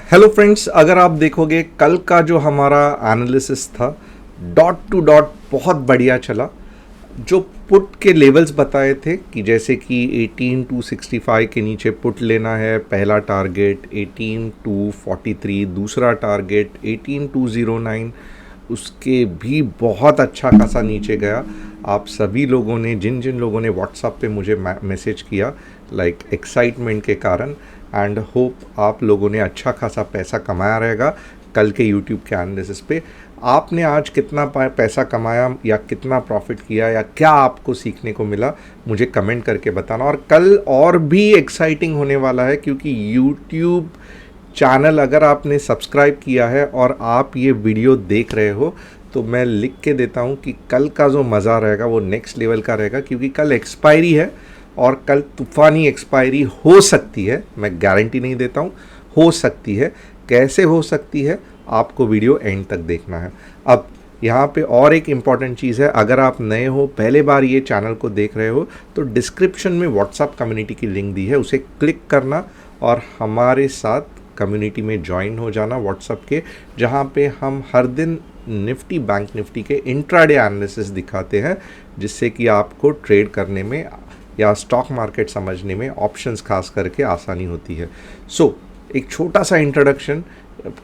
Hello friends, अगर आप देखोगे कल का जो हमारा एनालिसिस था डॉट टू डॉट बहुत बढ़िया चला। जो पुट के लेवल्स बताए थे कि जैसे कि 18 टू 65 के नीचे पुट लेना है, पहला टारगेट 18 टू 43, दूसरा टारगेट 18 टू 09, उसके भी बहुत अच्छा खासा नीचे गया। आप सभी लोगों ने जिन जिन लोगों ने व्हाट्सएप पे मुझे मैसेज किया लाइक एक्साइटमेंट के कारण, एंड होप आप लोगों ने अच्छा खासा पैसा कमाया रहेगा कल के यूट्यूब के एनालिसिस पे। आपने आज कितना पैसा कमाया या कितना प्रॉफिट किया या क्या आपको सीखने को मिला, मुझे कमेंट करके बताना। और कल और भी एक्साइटिंग होने वाला है, क्योंकि यूट्यूब चैनल अगर आपने सब्सक्राइब किया है और आप ये वीडियो देख रहे हो तो मैं लिख के देता हूँ कि कल का जो मज़ा रहेगा वो नेक्स्ट लेवल का रहेगा, क्योंकि कल एक्सपायरी है और कल तूफ़ानी एक्सपायरी हो सकती है। मैं गारंटी नहीं देता हूँ, हो सकती है। कैसे हो सकती है, आपको वीडियो एंड तक देखना है। अब यहाँ पे और एक इम्पॉर्टेंट चीज़ है, अगर आप नए हो, पहले बार ये चैनल को देख रहे हो, तो डिस्क्रिप्शन में व्हाट्सएप कम्युनिटी की लिंक दी है, उसे क्लिक करना और हमारे साथ कम्युनिटी में ज्वाइन हो जाना व्हाट्सएप के, जहाँ पे हम हर दिन निफ्टी बैंक निफ्टी के इंट्राडे एनालिसिस दिखाते हैं, जिससे कि आपको ट्रेड करने में या स्टॉक मार्केट समझने में ऑप्शंस खास करके आसानी होती है। सो एक छोटा सा इंट्रोडक्शन,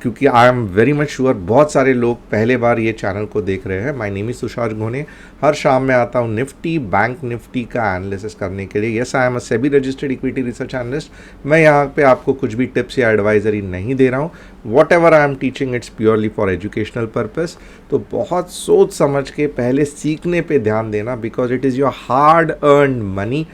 क्योंकि I am very much sure बहुत सारे लोग पहले बार ये चैनल को देख रहे हैं। My name is Tushar Ghone. हर शाम में आता हूँ निफ्टी बैंक निफ्टी का एनालिसिस करने के लिए। Yes, I am a SEBI registered equity research analyst. मैं यहाँ पे आपको कुछ भी टिप्स या एडवाइजरी नहीं दे रहा हूँ। What ever I am teaching it's purely for educational purpose. तो बहुत सोच समझ के पहले सीखने पे ध्यान देना, because it is your hard earn money.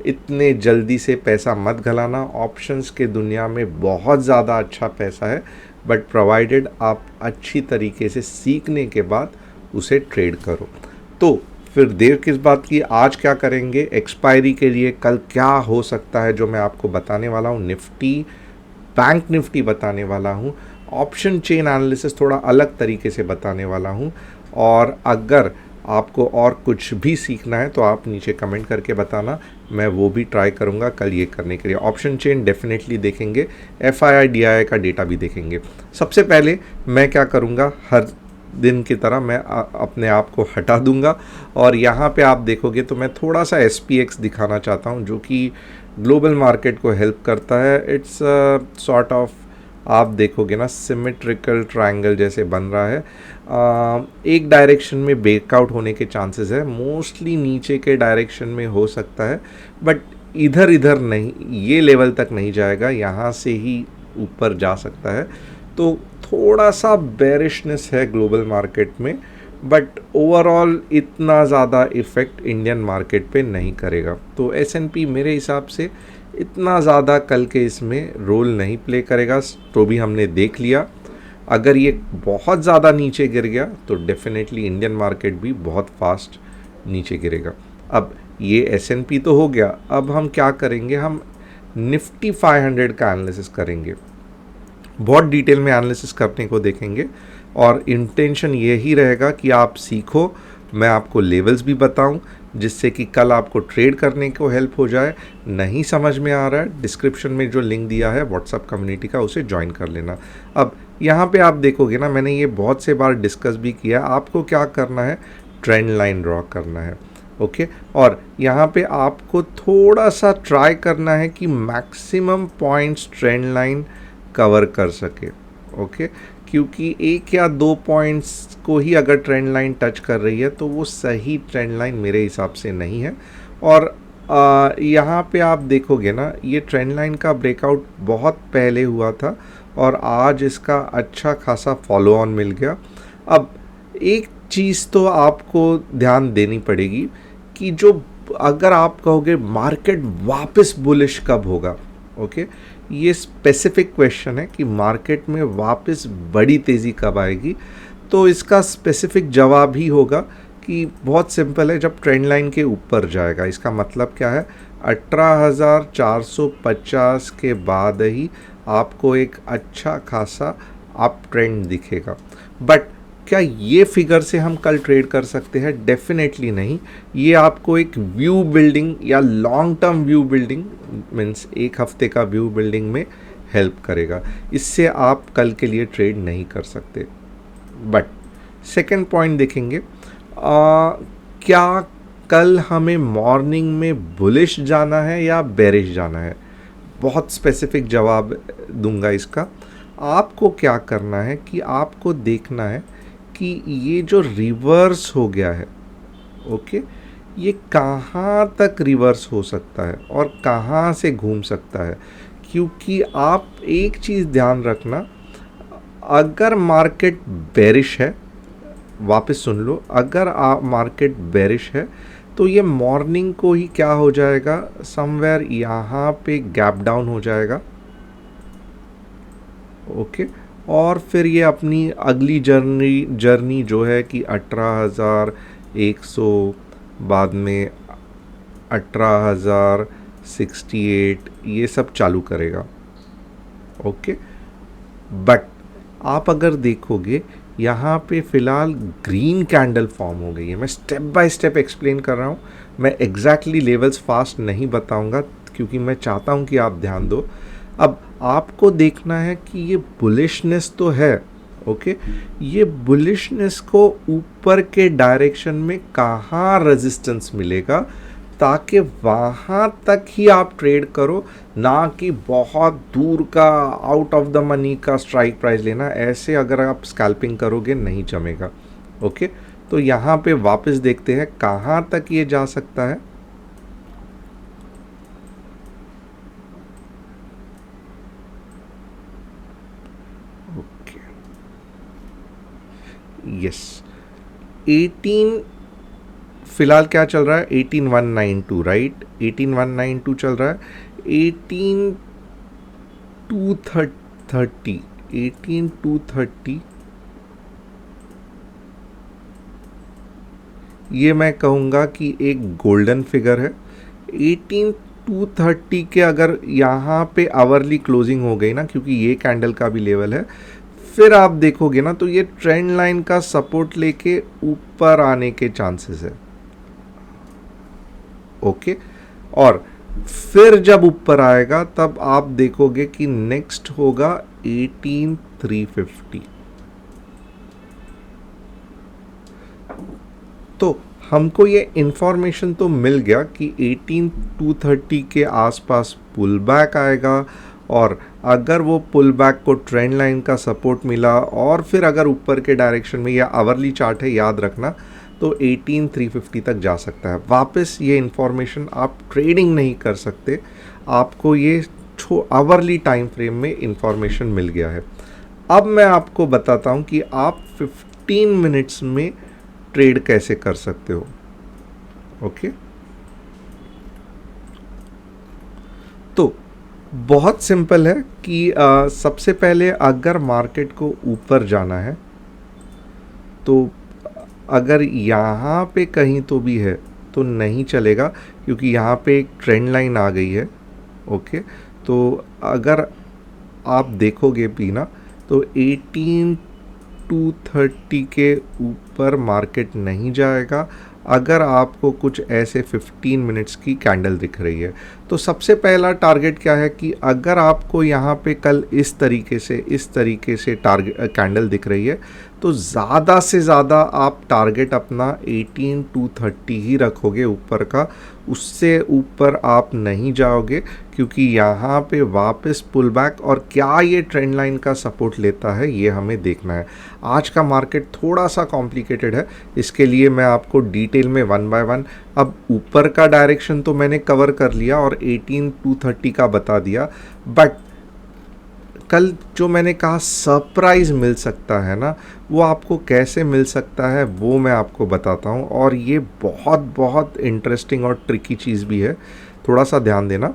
इतने जल्दी से पैसा मत गलाना। ऑप्शंस के दुनिया में बहुत ज़्यादा अच्छा पैसा है, बट प्रोवाइडेड आप अच्छी तरीके से सीखने के बाद उसे ट्रेड करो। तो फिर देर किस बात की, आज क्या करेंगे एक्सपायरी के लिए, कल क्या हो सकता है जो मैं आपको बताने वाला हूँ। निफ्टी बैंक निफ्टी बताने वाला हूँ, ऑप्शन चेन एनालिसिस थोड़ा अलग तरीके से बताने वाला हूँ। और अगर आपको और कुछ भी सीखना है तो आप नीचे कमेंट करके बताना, मैं वो भी ट्राई करूँगा कल ये करने के लिए। ऑप्शन चेन डेफिनेटली देखेंगे, FII DII का डेटा भी देखेंगे। सबसे पहले मैं क्या करूँगा, हर दिन की तरह मैं अपने आप को हटा दूंगा और यहाँ पे आप देखोगे तो मैं थोड़ा सा SPX दिखाना चाहता हूँ, जो कि ग्लोबल मार्केट को हेल्प करता है। इट्स सॉर्ट ऑफ, आप देखोगे ना, सिमेट्रिकल ट्रायंगल जैसे बन रहा है। एक डायरेक्शन में ब्रेकआउट होने के चांसेस है, मोस्टली नीचे के डायरेक्शन में हो सकता है, बट इधर इधर नहीं, ये लेवल तक नहीं जाएगा, यहाँ से ही ऊपर जा सकता है। तो थोड़ा सा बेरिशनेस है ग्लोबल मार्केट में, बट ओवरऑल इतना ज़्यादा इफ़ेक्ट इंडियन मार्केट पे नहीं करेगा। तो S&P मेरे हिसाब से इतना ज़्यादा कल के इसमें रोल नहीं प्ले करेगा, तो भी हमने देख लिया। अगर ये बहुत ज़्यादा नीचे गिर गया तो डेफिनेटली इंडियन मार्केट भी बहुत फास्ट नीचे गिरेगा। अब ये S&P तो हो गया, अब हम क्या करेंगे, हम निफ्टी 500 का एनालिसिस करेंगे। बहुत डिटेल में एनालिसिस करने को देखेंगे और इंटेंशन यही रहेगा कि आप सीखो, मैं आपको लेवल्स भी बताऊं, जिससे कि कल आपको ट्रेड करने को हेल्प हो जाए। नहीं समझ में आ रहा है, डिस्क्रिप्शन में जो लिंक दिया है व्हाट्सएप कम्युनिटी का, उसे ज्वाइन कर लेना। अब यहाँ पे आप देखोगे ना, मैंने ये बहुत से बार डिस्कस भी किया, आपको क्या करना है, ट्रेंड लाइन ड्रॉ करना है, ओके। और यहाँ पे आपको थोड़ा सा ट्राई करना है कि maximum points trend line cover कर सके, ओके। क्योंकि एक या दो पॉइंट्स को ही अगर ट्रेंड लाइन टच कर रही है तो वो सही ट्रेंड लाइन मेरे हिसाब से नहीं है। और यहाँ पे आप देखोगे ना, ये ट्रेंड लाइन का ब्रेकआउट बहुत पहले हुआ था और आज इसका अच्छा खासा फॉलो ऑन मिल गया। अब एक चीज़ तो आपको ध्यान देनी पड़ेगी कि जो, अगर आप कहोगे मार्केट वापस बुलिश कब होगा, ओके, ये स्पेसिफिक क्वेश्चन है कि मार्केट में वापस बड़ी तेज़ी कब आएगी, तो इसका स्पेसिफिक जवाब ही होगा कि बहुत सिंपल है, जब ट्रेंड लाइन के ऊपर जाएगा। इसका मतलब क्या है, 18,450 के बाद ही आपको एक अच्छा खासा अप ट्रेंड दिखेगा। बट क्या ये फिगर से हम कल ट्रेड कर सकते हैं? डेफिनेटली नहीं। ये आपको एक व्यू बिल्डिंग या long term view building, means एक हफ्ते का व्यू बिल्डिंग में हेल्प करेगा, इससे आप कल के लिए ट्रेड नहीं कर सकते। बट सेकंड पॉइंट देखेंगे, क्या कल हमें मॉर्निंग में बुलिश जाना है या बेरिश जाना है? बहुत स्पेसिफिक जवाब दूंगा इसका। आपको क्या करना है कि आपको देखना है कि ये जो रिवर्स हो गया है, ओके, ये कहाँ तक रिवर्स हो सकता है और कहाँ से घूम सकता है। क्योंकि आप एक चीज़ ध्यान रखना, अगर मार्केट बेरिश है, वापस सुन लो, अगर आप मार्केट बेरिश है तो ये मॉर्निंग को ही क्या हो जाएगा, समवेयर यहाँ पे गैप डाउन हो जाएगा, ओके। और फिर ये अपनी अगली जर्नी जो है कि 18,100, बाद में 18,068, ये सब चालू करेगा, ओके। बट आप अगर देखोगे यहाँ पे फ़िलहाल ग्रीन कैंडल फॉर्म हो गई है। मैं स्टेप बाय स्टेप एक्सप्लेन कर रहा हूँ, मैं एग्जैक्टली लेवल्स फास्ट नहीं बताऊँगा क्योंकि मैं चाहता हूँ कि आप ध्यान दो। अब आपको देखना है कि ये बुलिशनेस तो है, ओके, ये बुलिशनेस को ऊपर के डायरेक्शन में कहाँ रेजिस्टेंस मिलेगा, ताकि वहाँ तक ही आप ट्रेड करो, ना कि बहुत दूर का आउट ऑफ द मनी का स्ट्राइक प्राइस लेना। ऐसे अगर आप स्कैल्पिंग करोगे नहीं जमेगा, ओके। तो यहाँ पे वापस देखते हैं कहाँ तक ये जा सकता है। ओके, यस, 18 फिलहाल क्या चल रहा है, 18,192, राइट, 18,192 चल रहा है। 18,230, 18,230 ये मैं कहूँगा कि एक गोल्डन फिगर है। 18,230 के अगर यहाँ पे आवरली क्लोजिंग हो गई ना, क्योंकि ये कैंडल का भी लेवल है, फिर आप देखोगे ना तो ये ट्रेंड लाइन का सपोर्ट लेके ऊपर आने के चांसेस है, ओके। और फिर जब ऊपर आएगा तब आप देखोगे कि नेक्स्ट होगा 18,350। तो हमको ये इंफॉर्मेशन तो मिल गया कि 18,230 के आसपास पुल बैक आएगा, और अगर वो पुल बैक को ट्रेंड लाइन का सपोर्ट मिला और फिर अगर ऊपर के डायरेक्शन में, या आवरली चार्ट है याद रखना, तो 18,350 तक जा सकता है। वापस ये इंफॉर्मेशन आप ट्रेडिंग नहीं कर सकते, आपको ये आवरली टाइम फ्रेम में इंफॉर्मेशन मिल गया है। अब मैं आपको बताता हूँ कि आप 15 मिनट्स में ट्रेड कैसे कर सकते हो, ओके। तो बहुत सिंपल है कि सबसे पहले अगर मार्केट को ऊपर जाना है तो अगर यहाँ पे कहीं तो भी है तो नहीं चलेगा, क्योंकि यहाँ पे एक ट्रेंड लाइन आ गई है, ओके। तो अगर आप देखोगे भी ना तो 18,230 के ऊपर मार्केट नहीं जाएगा अगर आपको कुछ ऐसे 15 मिनट्स की कैंडल दिख रही है। तो सबसे पहला टारगेट क्या है कि अगर आपको यहाँ पे कल इस तरीके से टारगेट कैंडल दिख रही है, तो ज़्यादा से ज़्यादा आप टारगेट अपना 18,230 ही रखोगे ऊपर का, उससे ऊपर आप नहीं जाओगे, क्योंकि यहाँ पे वापस पुल बैक और क्या ये ट्रेंड लाइन का सपोर्ट लेता है ये हमें देखना है। आज का मार्केट थोड़ा सा कॉम्प्लिकेटेड है, इसके लिए मैं आपको डिटेल में 1 बाय 1, अब ऊपर का डायरेक्शन तो मैंने कवर कर लिया और 18,230 का बता दिया, बट कल जो मैंने कहा सरप्राइज़ मिल सकता है ना, वो आपको कैसे मिल सकता है वो मैं आपको बताता हूँ, और ये बहुत बहुत इंटरेस्टिंग और ट्रिकी चीज़ भी है, थोड़ा सा ध्यान देना।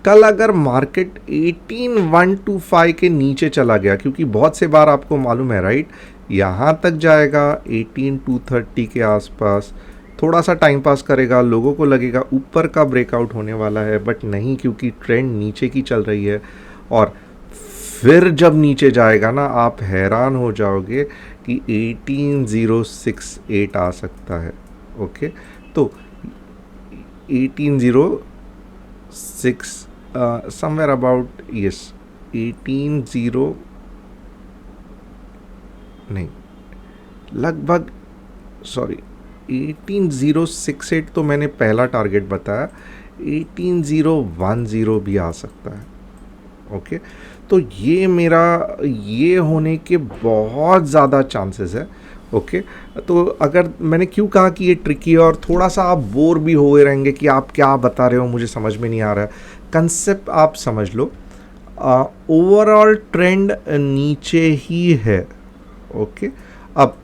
कल अगर मार्केट 18,125 के नीचे चला गया, क्योंकि बहुत से बार आपको मालूम है राइट, यहाँ तक जाएगा 18,230 के आसपास, थोड़ा सा टाइम पास करेगा, लोगों को लगेगा ऊपर का ब्रेकआउट होने वाला है, बट नहीं, क्योंकि ट्रेंड नीचे की चल रही है। और फिर जब नीचे जाएगा ना, आप हैरान हो जाओगे कि 18,068 आ सकता है, ओके। तो 18,06 समवेयर अबाउट, यस, 18 नहीं, लगभग सॉरी 18068 तो मैंने पहला टारगेट बताया, 18010 भी आ सकता है। ओके, तो ये मेरा ये होने के बहुत ज़्यादा चांसेस है। ओके, तो अगर मैंने क्यों कहा कि ये ट्रिकी है और थोड़ा सा आप बोर भी हुए रहेंगे कि आप क्या बता रहे हो, मुझे समझ में नहीं आ रहा है, कंसेप्ट आप समझ लो। ओवरऑल ट्रेंड नीचे ही है। ओके, अब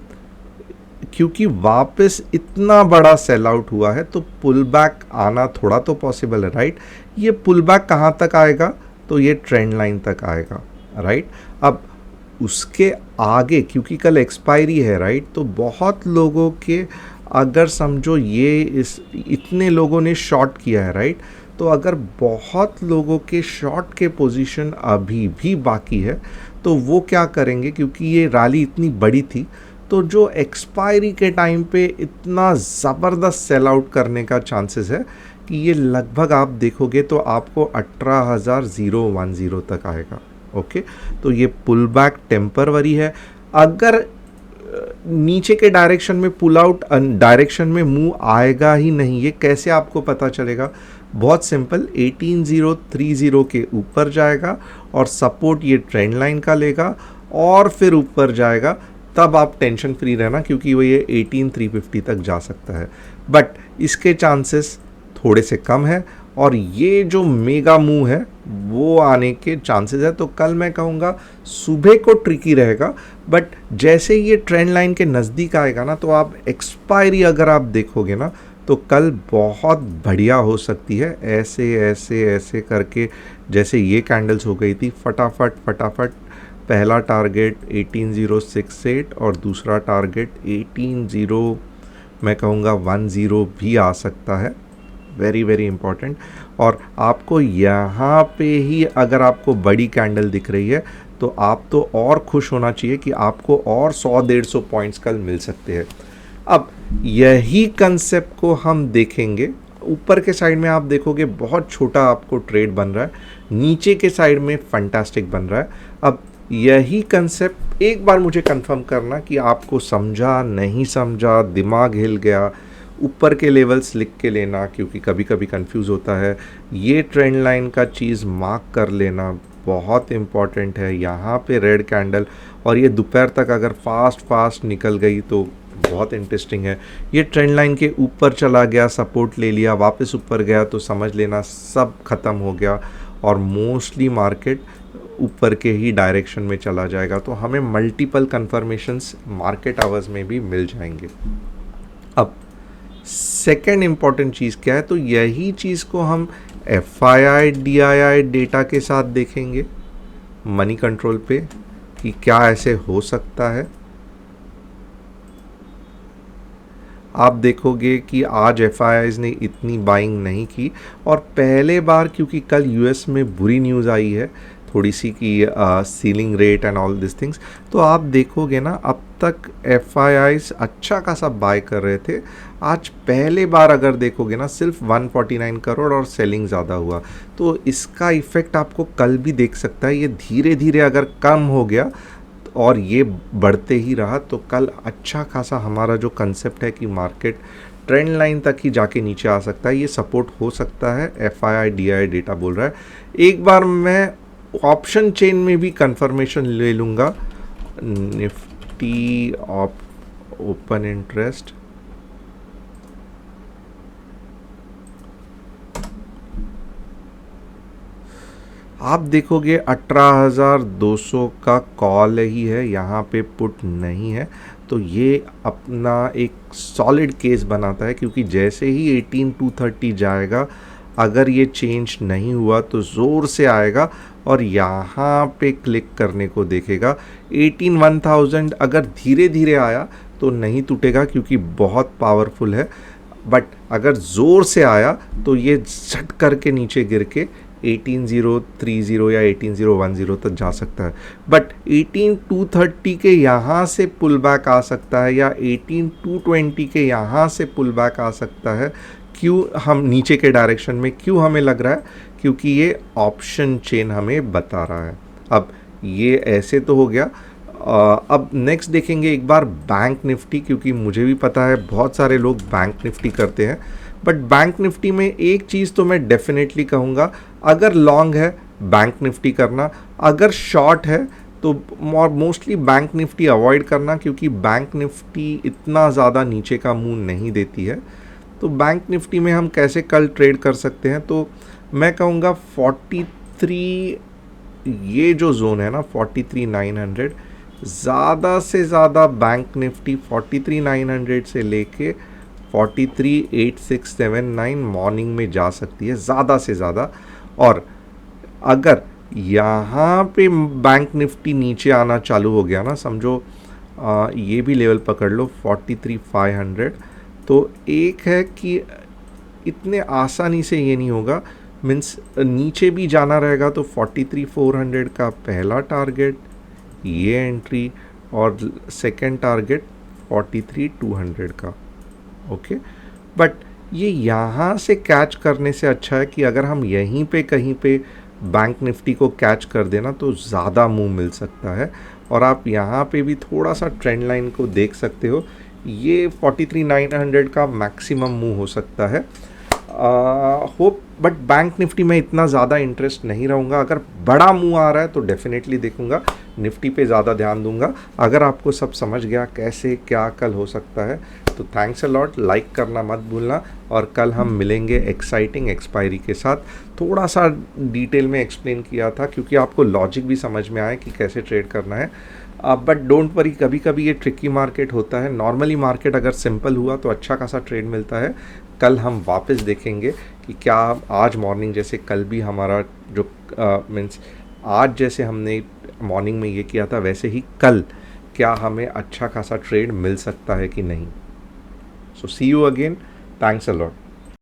क्योंकि वापस इतना बड़ा सेल आउट हुआ है तो पुल बैक आना थोड़ा तो पॉसिबल है, राइट। ये पुल बैक कहाँ तक आएगा, तो ये ट्रेंड लाइन तक आएगा, राइट। अब उसके आगे क्योंकि कल एक्सपायरी है, राइट, तो बहुत लोगों के अगर समझो ये इतने लोगों ने शॉर्ट किया है, राइट, तो अगर बहुत लोगों के शॉर्ट के पोजीशन अभी भी बाकी है तो वो क्या करेंगे, क्योंकि ये रैली इतनी बड़ी थी तो जो एक्सपायरी के टाइम पे इतना ज़बरदस्त सेल आउट करने का चांसेस है कि ये लगभग आप देखोगे तो आपको 18,010 तक आएगा। ओके, तो ये पुल बैक टेम्परवरी है। अगर नीचे के डायरेक्शन में पुल आउट डायरेक्शन में मूव आएगा ही नहीं, ये कैसे आपको पता चलेगा, बहुत सिंपल, 18030 के ऊपर जाएगा और सपोर्ट ये ट्रेंड लाइन का लेगा और फिर ऊपर जाएगा, तब आप टेंशन फ्री रहना क्योंकि वो ये 18350 तक जा सकता है। बट इसके चांसेस थोड़े से कम है और ये जो मेगा मूव है वो आने के चांसेस है। तो कल मैं कहूँगा सुबह को ट्रिकी रहेगा, बट जैसे ही ये ट्रेंड लाइन के नज़दीक आएगा ना तो आप एक्सपायरी अगर आप देखोगे ना तो कल बहुत बढ़िया हो सकती है। ऐसे ऐसे ऐसे करके जैसे ये कैंडल्स हो गई थी, फटाफट फटाफट पहला टारगेट 18068 और दूसरा टारगेट 180 मैं कहूँगा 10 भी आ सकता है। Very very important. और आपको यहाँ पे ही अगर आपको बड़ी कैंडल दिख रही है तो आप तो और खुश होना चाहिए कि आपको और 100-150 पॉइंट्स कल मिल सकते हैं। अब यही कंसेप्ट को हम देखेंगे, ऊपर के साइड में आप देखोगे बहुत छोटा आपको ट्रेड बन रहा है, नीचे के साइड में फंटास्टिक बन रहा है। अब यही कंसेप्ट एक बार मुझे कंफर्म करना कि आपको समझा नहीं समझा, दिमाग हिल गया, ऊपर के लेवल्स लिख के लेना क्योंकि कभी कभी कंफ्यूज होता है। ये ट्रेंड लाइन का चीज़ मार्क कर लेना बहुत इम्पॉर्टेंट है। यहाँ पे रेड कैंडल और ये दोपहर तक अगर फास्ट निकल गई तो बहुत इंटरेस्टिंग है। ये ट्रेंड लाइन के ऊपर चला गया, सपोर्ट ले लिया, वापस ऊपर गया तो समझ लेना सब ख़त्म हो गया और मोस्टली मार्केट ऊपर के ही डायरेक्शन में चला जाएगा। तो हमें मल्टीपल कन्फर्मेशंस मार्केट आवर्स में भी मिल जाएंगे। अब सेकेंड इम्पॉर्टेंट चीज़ क्या है, तो यही चीज़ को हम FII DII डेटा के साथ देखेंगे मनी कंट्रोल पे कि क्या ऐसे हो सकता है। आप देखोगे कि आज FIIs ने इतनी बाइंग नहीं की और पहले बार क्योंकि कल US में बुरी न्यूज़ आई है थोड़ी सी कि ceiling rate and all this things, तो आप देखोगे ना अब तक FIIs अच्छा खासा बाय कर रहे थे। आज पहले बार अगर देखोगे ना सिर्फ 149 करोड़ और सेलिंग ज़्यादा हुआ, तो इसका इफ़ेक्ट आपको कल भी देख सकता है। ये धीरे धीरे अगर कम हो गया और ये बढ़ते ही रहा तो कल अच्छा खासा हमारा जो कंसेप्ट है कि मार्केट ट्रेंड लाइन तक ही जाके नीचे आ सकता है, ये सपोर्ट हो सकता है। FII DII डेटा बोल रहा है। एक बार मैं ऑप्शन चेन में भी कंफर्मेशन ले लूँगा। निफ्टी ओपन इंटरेस्ट आप देखोगे 18,200 का कॉल ही है, यहाँ पे पुट नहीं है, तो ये अपना एक सॉलिड केस बनाता है क्योंकि जैसे ही 18,230 जाएगा अगर ये चेंज नहीं हुआ तो ज़ोर से आएगा और यहाँ पे क्लिक करने को देखेगा। 18,1000 अगर धीरे धीरे आया तो नहीं टूटेगा क्योंकि बहुत पावरफुल है, बट अगर ज़ोर से आया तो ये झट करके नीचे गिर के 18,030 या 18,010 तक जा सकता है। बट 18,230 के यहाँ से पुल बैक आ सकता है या 18,220 के यहाँ से पुल बैक आ सकता है। क्यों हम नीचे के डायरेक्शन में क्यों हमें लग रहा है, क्योंकि ये ऑप्शन चेन हमें बता रहा है। अब ये ऐसे तो हो गया। अब नेक्स्ट देखेंगे एक बार बैंक निफ्टी, क्योंकि मुझे भी पता है बहुत सारे लोग बैंक निफ्टी करते हैं। बट बैंक निफ्टी में एक चीज़ तो मैं डेफिनेटली कहूँगा, अगर लॉन्ग है बैंक निफ्टी करना, अगर शॉर्ट है तो मोस्टली बैंक निफ्टी अवॉइड करना, क्योंकि बैंक निफ्टी इतना ज़्यादा नीचे का मुंह नहीं देती है। तो बैंक निफ्टी में हम कैसे कल ट्रेड कर सकते हैं, तो मैं कहूँगा 43, ये जो जोन है ना 43,900, ज़्यादा से ज़्यादा बैंक निफ्टी 43,900 से लेके 43,8679 मॉर्निंग में जा सकती है ज़्यादा से ज़्यादा। और अगर यहाँ पे बैंक निफ्टी नीचे आना चालू हो गया ना, समझो ये भी लेवल पकड़ लो 43,500, तो एक है कि इतने आसानी से ये नहीं होगा, मीन्स नीचे भी जाना रहेगा। तो 43,400 का पहला टारगेट ये एंट्री, और सेकंड टारगेट 43,200 का। ओके, बट ये यहाँ से कैच करने से अच्छा है कि अगर हम यहीं पे कहीं पे बैंक निफ्टी को कैच कर देना तो ज़्यादा मूव मिल सकता है। और आप यहाँ पे भी थोड़ा सा ट्रेंड लाइन को देख सकते हो, ये 43,900 का मैक्सिमम मूव हो सकता है। होप, बट बैंक निफ्टी में इतना ज़्यादा इंटरेस्ट नहीं रहूँगा। अगर बड़ा मूव आ रहा है तो डेफिनेटली देखूँगा, निफ्टी पे ज़्यादा ध्यान दूंगा। अगर आपको सब समझ गया कैसे क्या कल हो सकता है तो थैंक्स अ लॉट, लाइक करना मत भूलना। और कल हम मिलेंगे एक्साइटिंग एक्सपायरी के साथ। थोड़ा सा डिटेल में एक्सप्लेन किया था क्योंकि आपको लॉजिक भी समझ में आए कि कैसे ट्रेड करना है। बट डोंट वरी, कभी कभी ये ट्रिकी मार्केट होता है। नॉर्मली मार्केट अगर सिंपल हुआ तो अच्छा खासा ट्रेड मिलता है। कल हम वापस देखेंगे कि क्या आज मॉर्निंग जैसे कल भी हमारा जो मीन्स आज जैसे हमने मॉर्निंग में ये किया था वैसे ही कल क्या हमें अच्छा खासा ट्रेड मिल सकता है कि नहीं। So see you again, thanks a lot.